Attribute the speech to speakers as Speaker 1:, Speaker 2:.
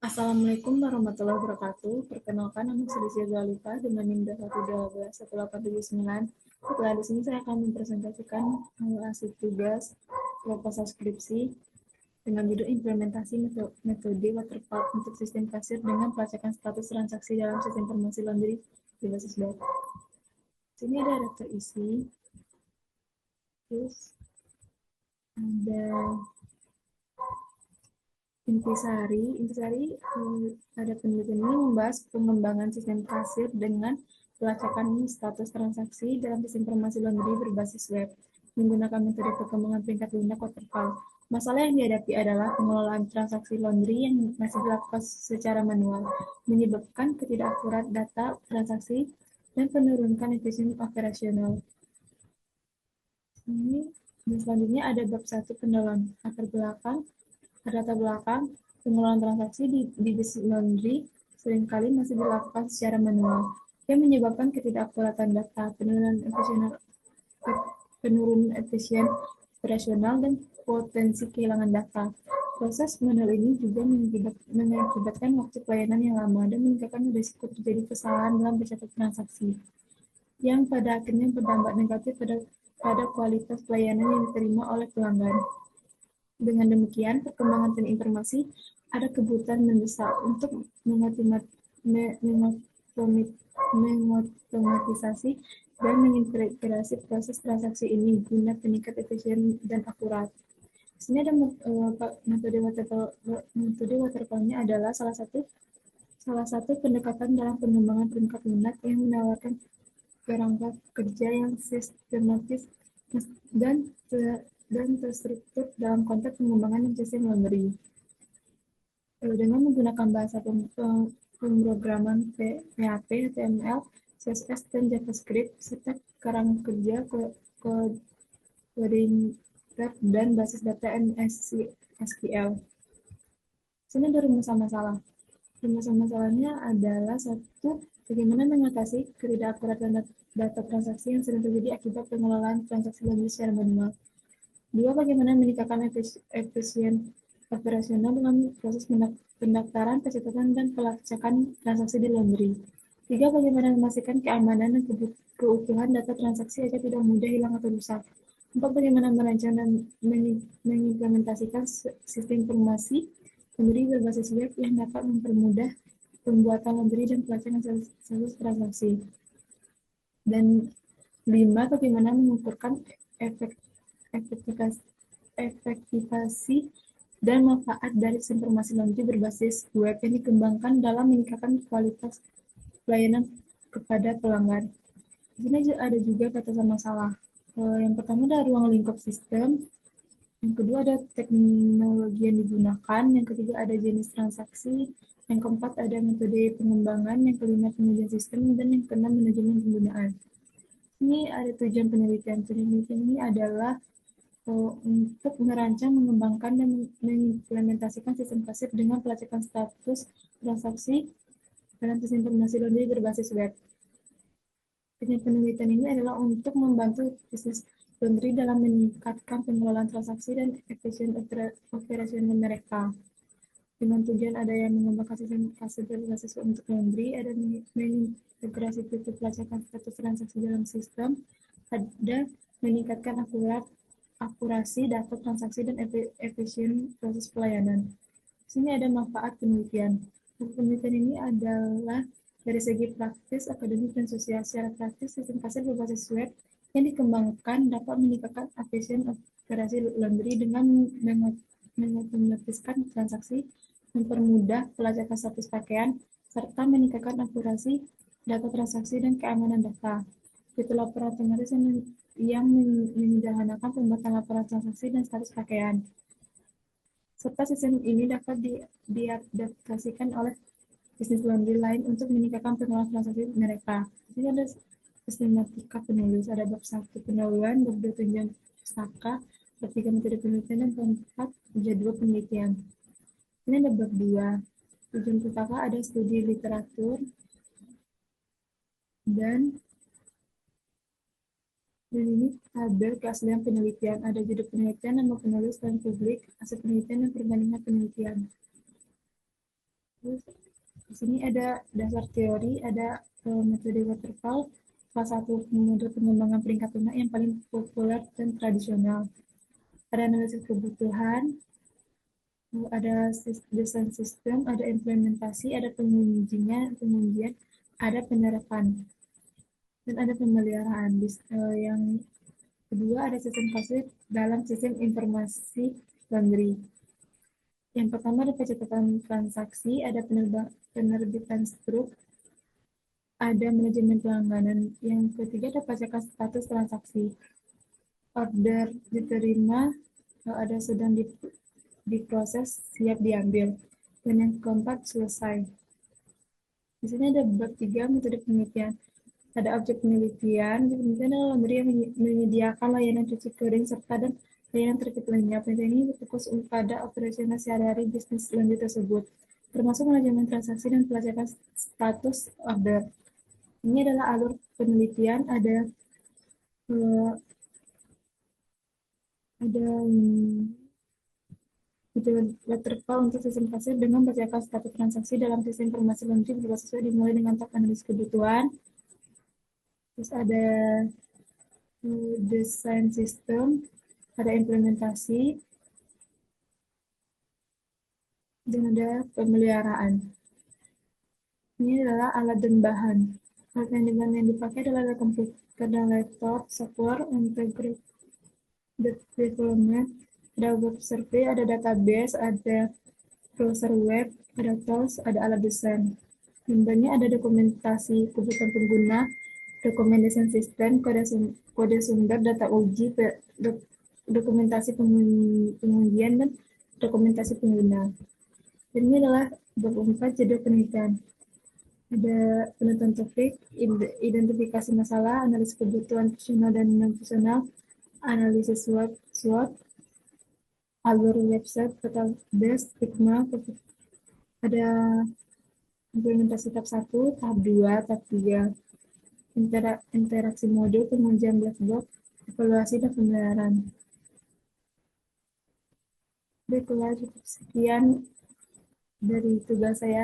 Speaker 1: Assalamualaikum warahmatullahi wabarakatuh. Perkenalkan, nama saya Rizia Zalita dengan NIM 1121879. Setelah di sini saya akan mempresentasikan hasil tugas proposal skripsi dengan judul implementasi metode waterfall untuk sistem kasir dengan pelacakan status transaksi dalam sistem informasi laundry berbasis web. Sini ada daftar isi, terus ada Intisari ada penelitian ini membahas pengembangan sistem kasir dengan pelacakan status transaksi dalam sistem informasi laundry berbasis web menggunakan metode perkembangan peringkat lunak waterfall. Masalah yang dihadapi adalah pengelolaan transaksi laundry yang masih dilakukan secara manual, menyebabkan ketidakakurat data transaksi dan penurunkan efisiensi operasional. Ini dan selanjutnya ada bab 1 pendalaman latar belakang pengelolaan transaksi di bisnis laundry seringkali masih dilakukan secara manual yang menyebabkan ketidakakuratan data, penurunan efisien operasional dan potensi kehilangan data. Proses manual ini juga mengakibatkan waktu pelayanan yang lama dan meningkatkan risiko terjadi kesalahan dalam mencatat transaksi, yang pada akhirnya berdampak negatif pada kualitas pelayanan yang diterima oleh pelanggan. Dengan demikian, perkembangan teknik informasi ada kebutuhan mendesak untuk mengotomatisasi dan mengintegrasi proses transaksi ini guna peningkat efisien dan akurat. Di sini ada metode waterfall-nya adalah salah satu pendekatan dalam pengembangan perangkat lunak yang menawarkan kerangka kerja yang sistematis dan terstruktur dalam konteks pengembangan sistem laundry. Dengan menggunakan bahasa pemrograman PHP, HTML, CSS, dan JavaScript, serta kerangka kerja koordinator dan basis data SQL. Sini ada rumusan masalah. Rumusan masalahnya adalah satu, bagaimana mengatasi ketidakakuratan data transaksi yang sering terjadi akibat pengelolaan transaksi laundry secara manual. 2. Bagaimana meningkatkan efisien operasional dalam proses pendaftaran, pencatatan, dan pelacakan transaksi di laundry. 3. Bagaimana memastikan keamanan dan keutuhan data transaksi agar tidak mudah hilang atau rusak. 4. Bagaimana merancang dan mengimplementasikan sistem informasi laundry berbasis web yang dapat mempermudah pembuatan laundry dan pelacakan status transaksi. Dan 5. Bagaimana mengukurkan efektivasi dan manfaat dari informasi laundry berbasis web yang dikembangkan dalam meningkatkan kualitas pelayanan kepada pelanggan. Di sini ada juga batasan masalah. Yang pertama ada ruang lingkup sistem, yang kedua ada teknologi yang digunakan, yang ketiga ada jenis transaksi, yang keempat ada metode pengembangan, yang kelima pengujian sistem, dan yang keenam manajemen penggunaan. Ini ada tujuan penelitian. Penelitian ini adalah untuk merancang, mengembangkan, dan mengimplementasikan sistem kasir dengan pelacakan status transaksi dalam sistem informasi laundry berbasis web. Penelitian ini adalah untuk membantu bisnis laundry dalam meningkatkan pengelolaan transaksi dan efisien operasional mereka. Dengan tujuan ada yang mengembangkan sistem kasir berbasis web untuk laundry, ada mengintegrasi fitur pelacakan status transaksi dalam sistem, ada meningkatkan akurasi data transaksi dan efisien proses pelayanan. Di sini ada manfaat penelitian. Penelitian ini adalah dari segi praktis, akademik, dan sosial. Secara praktis, sistem kasir berbasis web yang dikembangkan dapat meningkatkan efisien operasi laundry dengan mengotomatiskan transaksi, mempermudah pelacakan status pakaian, serta meningkatkan akurasi data transaksi dan keamanan data. Fitur laporan otomatis yang menyederhanakan pembuatan laporan transaksi dan status pakaian. Serta sistem ini dapat diadaptasikan oleh bisnis laundry lain untuk meningkatkan pengelolaan transaksi mereka. Jadi ada sistematika penulis, ada bab 1 pendahuluan, bab 2 tunjangan pustaka, bab 3 metode penelitian, dan bab 4 jadwal penelitian. Ini ada bab 2. Tujuan pustaka ada studi literatur dan Dan ini tabel keaslian penelitian. Ada judul penelitian, nama penulis dan publik, hasil penelitian dan perbandingan penelitian. Terus di sini ada dasar teori, ada metode waterfall, salah satu metode pengembangan peringkat lunak yang paling populer dan tradisional. Ada analisis kebutuhan, ada desain sistem, ada implementasi, ada pengujian, ada penerapan, dan ada pemeliharaan. Yang kedua ada sistem pasif dalam sistem informasi laundry. Yang pertama ada pencatatan transaksi, ada penerbitan struk, ada manajemen pelangganan. Yang ketiga ada pelacakan status transaksi. Order diterima, ada sedang diproses, siap diambil. Dan yang keempat selesai. Di sini ada bab 3 metode penelitian. Ada objek penelitian. Penelitian adalah lembaga yang menyediakan layanan cuci piring serta dan layanan terkait lainnya. Penelitian ini berfokus pada operasional sehari-hari bisnis laundry tersebut, termasuk manajemen transaksi dan pelacakan status order. Ini adalah alur penelitian. Ada waterfall untuk sistem pasif dengan membacakan status transaksi dalam sistem informasi laundry berbasis sesuai dimulai dengan tahap analisis kebutuhan. Terus ada desain sistem, ada implementasi, dan ada pemeliharaan. Ini adalah alat dan bahan. Alat yang dipakai adalah komputer dan laptop, software, integrated development, ada web survey, ada database, ada browser web, ada tools, ada alat desain. Contohnya ada dokumentasi kebutuhan pengguna, dokumen desain sistem, kode sumber, data uji, dokumentasi pengujian, dan dokumentasi pengguna. Dan ini adalah 24 jadwal penelitian. Ada penentuan topik, identifikasi masalah, analisis kebutuhan fungsional dan non-fungsional, analisis SWOT, alur website, database, stigma, ada implementasi tahap 1, tahap 2, tahap 3, interaksi modul, pengujian black box, evaluasi, dan pemeliharaan. Baiklah, sekian dari tugas saya.